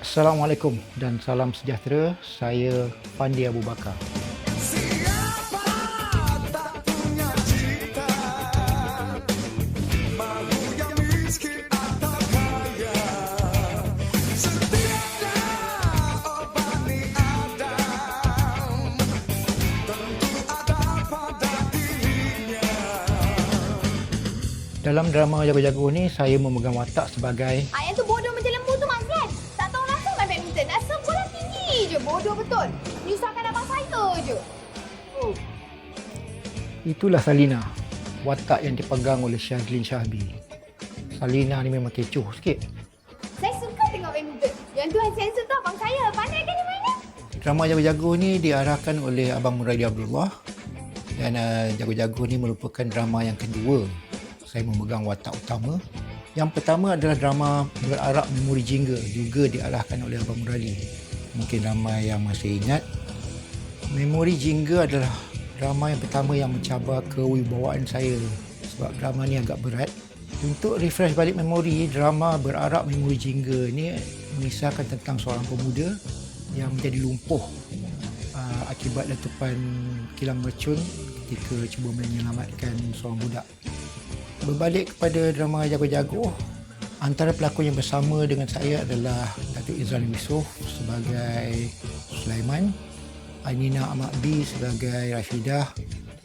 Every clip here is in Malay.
Assalamualaikum dan salam sejahtera. Saya Fandi Abu Bakar. Siapa tak punya cita, mahu yang miskin atau kaya, setiapnya obat ni ada, tentu ada pada dirinya. Dalam drama Jago-Jago ni, saya memegang watak sebagai Yang tu bodoh macam lembu tu Mak Zian. Tak tahu rasa main badminton. Rasa bola tinggi je. Bodoh betul. Nyusahkan abang saya je. itulah Salina, watak yang dipegang oleh Syazlin Syahbi. Salina ni memang kecoh sikit. Saya suka tengok badminton. Yang tu handsome tu abang saya. Pandai kan dia mainnya? Drama Jago-Jago ni diarahkan oleh Abang Muradi Abdullah dan Jago-Jago ni merupakan drama yang kedua saya memegang watak utama. Yang pertama adalah drama Berarak Memori Jingga, juga diarahkan oleh Abang Muradi. Mungkin ramai yang masih ingat. Memori Jingga adalah drama yang pertama yang mencabar kewibawaan saya sebab drama ni agak berat. Untuk refresh balik memori, drama Berarak Memori Jingga ni mengisahkan tentang seorang pemuda yang menjadi lumpuh akibat letupan kilang mercun ketika cuba menyelamatkan seorang budak. Berbalik kepada drama Jago-Jago, antara pelakon yang bersama dengan saya adalah Datuk Izran Yusof sebagai Sulaiman, Ainina Ahmad B sebagai Rashidah,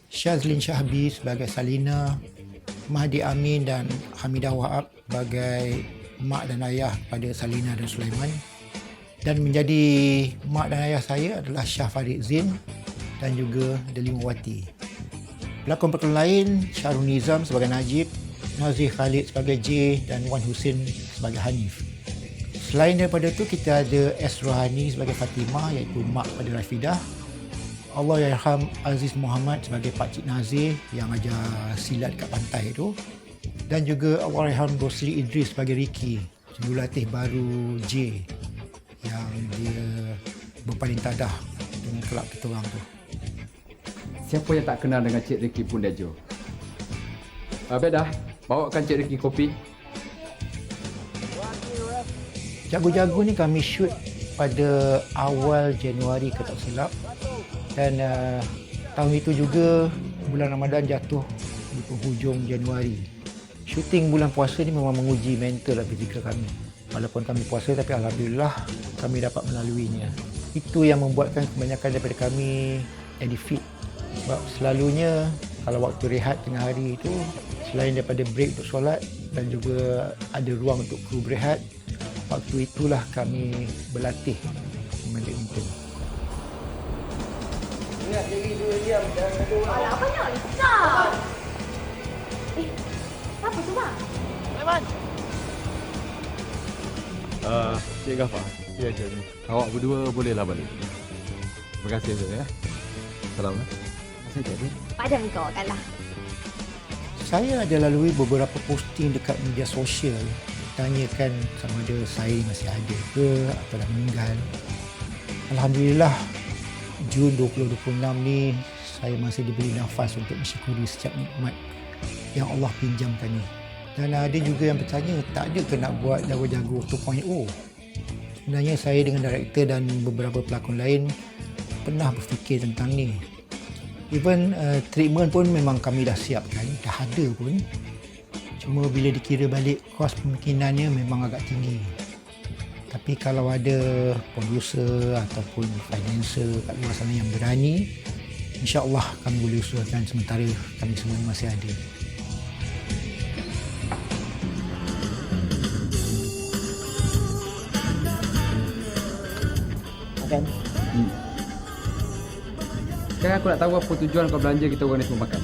Syazlin Syahbi sebagai Salina, Mahdi Amin dan Hamidah Wahab sebagai mak dan ayah pada Salina dan Sulaiman. Dan menjadi mak dan ayah saya adalah Syah Farid Zin dan juga Delimawati. Pelakon-pelakon lain, Syahrul Nizam sebagai Najib, Nazir Khalid sebagai J dan Wan Husin sebagai Hanif. Selain daripada itu, kita ada S. Rohani sebagai Fatimah iaitu mak pada Rafidah. Allahyarham Aziz Muhammad sebagai Pakcik Nazir yang ajar silat kat pantai tu. Dan juga Allahyarham Rosli Idris sebagai Ricky, jurulatih baru J yang dia berpaling tadah dengan kelab kita orang tu. Siapa yang tak kenal dengan Cik Ricky Pundejo? Bedah, bawakan Cik Ricky kopi. Jago-Jago ni kami shoot pada awal Januari kalau tak silap. Dan tahun itu juga bulan Ramadan jatuh di penghujung Januari. Shooting bulan puasa ni memang menguji mental dan fizikal kami. Walaupun kami puasa tapi alhamdulillah kami dapat melaluinya. Itu yang membuatkan kebanyakan daripada kami jadi fit. Sebab selalunya kalau waktu rehat tengah hari itu, selain daripada break untuk solat dan juga ada ruang untuk kru berehat, waktu itulah kami berlatih main badminton. Alah, apa nak risau? Siapa tu bang? Cik Gafar. Ya, Cik. Awak berdua bolehlah balik. Terima kasih, Cik. Ya. Salam. Terima kasih, Cik. Padam kau kalah. Saya ada lalui beberapa posting dekat media sosial tanyakan sama ada saya masih ada ke atau dah meninggal. Alhamdulillah Jun 2026 ni saya masih diberi nafas untuk mensyukuri setiap nikmat yang Allah pinjamkan ni. Dan ada juga yang bertanya tak ada ke nak buat Jago-Jago 2.0. Sebenarnya saya dengan director dan beberapa pelakon lain pernah berfikir tentang ni. Even treatment pun memang kami dah siapkan, dah ada pun. Cuma bila dikira balik kos pembikinannya memang agak tinggi. Tapi kalau ada producer ataupun financer kat luar sana yang berani, insya-Allah kami boleh usulkan sementara kami semua masih ada. Makan. Sekarang aku nak tahu apa tujuan kau belanja kita orang ni semua makan.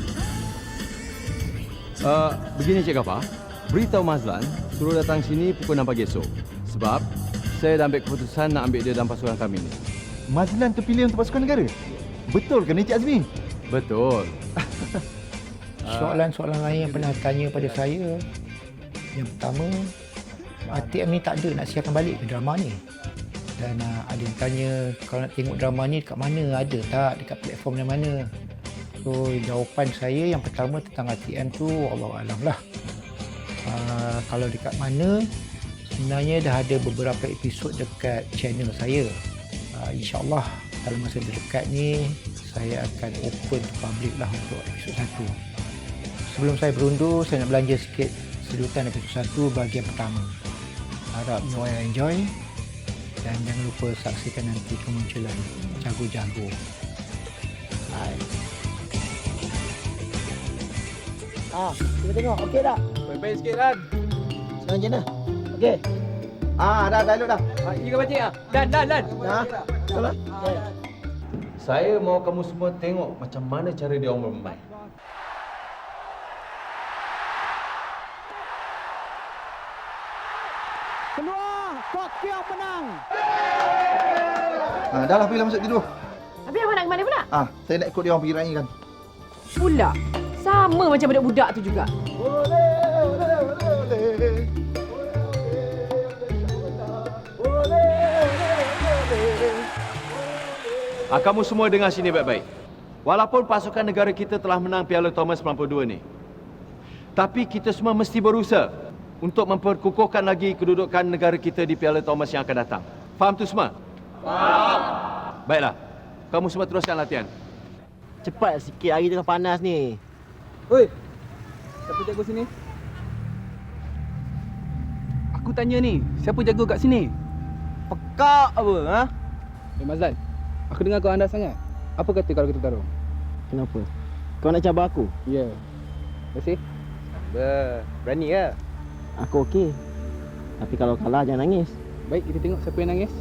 Begini, Cik Gafar. Beritahu Mazlan suruh datang sini pukul 6 pagi esok. Sebab saya dah ambil keputusan nak ambil dia dalam pasukan kami ni. Mazlan terpilih untuk pasukan negara? Betul ke ni, Cik Azmi? Betul. Soalan-soalan lain yang pernah tanya pada saya, yang pertama, ATM ni tak ada nak siarkan balik ke drama ni. Dan ada yang tanya kalau nak tengok drama ni dekat mana, ada tak dekat platform yang mana. So jawapan saya yang pertama tentang ATM tu Allah Alam lah. Kalau dekat mana, sebenarnya dah ada beberapa episod dekat channel saya. InsyaAllah dalam masa terdekat ni saya akan open to public lah untuk episod 1. Sebelum saya berundur, saya nak belanja sikit sedutan episod 1 bahagian pertama. Harap you all enjoy dan jangan lupa saksikan nanti kemunculan jago-jago. Bye. Kita tengok. Okey tak? Baik-baik sikit kan? Senang je lah. Okey. Dah elok dah. You kan pakcik ah? Dan. Dah. Betul lah. Okay. Saya mahu kamu semua tengok macam mana cara dia orang bermain. Keluar. Tokyo menang. Dah lah, pergilah masuk tidur. Habis abang nak ke mana pula? Saya nak ikut dia orang pergi raya kan. Pula. Sama macam budak-budak tu juga. Kamu semua dengar sini baik-baik. Walaupun pasukan negara kita telah menang Piala Thomas 92 ni, tapi kita semua mesti berusaha untuk memperkukuhkan lagi kedudukan negara kita di Piala Thomas yang akan datang. Faham tu semua? Faham. Baiklah. Kamu semua teruskan latihan. Cepat sikit, hari tengah panas ni. Oi, siapa jago sini? Aku tanya ni, siapa jago kat sini? Pekak apa, ha? Mazlan, aku dengar kau andal sangat. Apa kata kalau kita bertarung? Kenapa? Kau nak cabar aku? Ya. Terima kasih. Berani ke? Aku okey. Tapi kalau kalah jangan nangis. Baik, kita tengok siapa yang nangis.